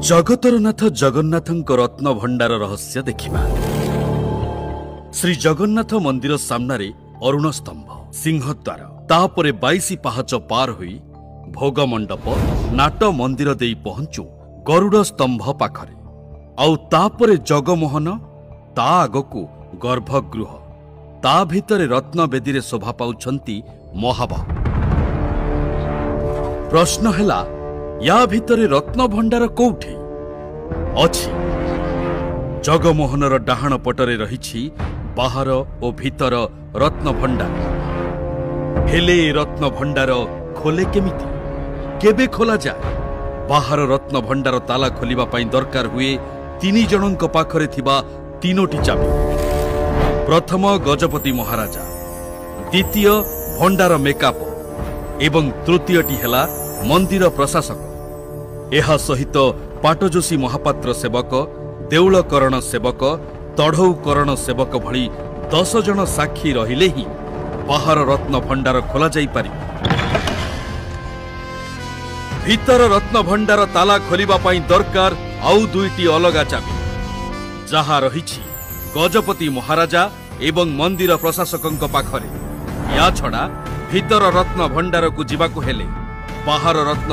जगतर नाथ जगन्नाथ रत्न भंडार रहस्य देखिबा। श्री जगन्नाथ मंदिर सामने अरुण स्तंभ सिंहद्वार तापरे 22 पाहाच पार हुई भोग मंडप नाट मंदिर दे पहुंचु गरुड़ स्तंभ पाखरे आउ तापरे जगमोहन ता आगकु गर्भगृह ता भितरे रत्न बेदी शोभा पाउछंती महाबाहु। प्रश्न हैला या भितरे रत्न भंडार कोउठी अछि? जगमोहनर डाहाण पटरे रहिछि बाहर ओ भितर रत्न भंडार। हेले रत्न भंडार खोले केमिति केबे खोला जाए? बाहर रत्न भंडार ताला खोलिबा पई दरकार हुए 3 जनक पाखरे थिबा 3टी चाबी। प्रथम गजपति महाराजा, द्वितीय भंडार मेकाप एवं तृतीयटी हेला मंदिर प्रशासक। एहा सहित पाटजोशी महापात्र सेवक, देउलकरण सेवक, तढ़ौकरण सेवक भली 10 जन साक्षी रहिले ही बाहर रत्न भंडार खोला जाई पारि। भीतर रत्न भंडार ताला खोलिबा पई दरकार आउ 2टी अलगा चाबी, जहा रहिछि गजपति महाराजा एवं मंदिर प्रशासकंक पाखरे। या छड़ा भीतर रत्न भंडार को जीवाकु हेले बाहर रत्न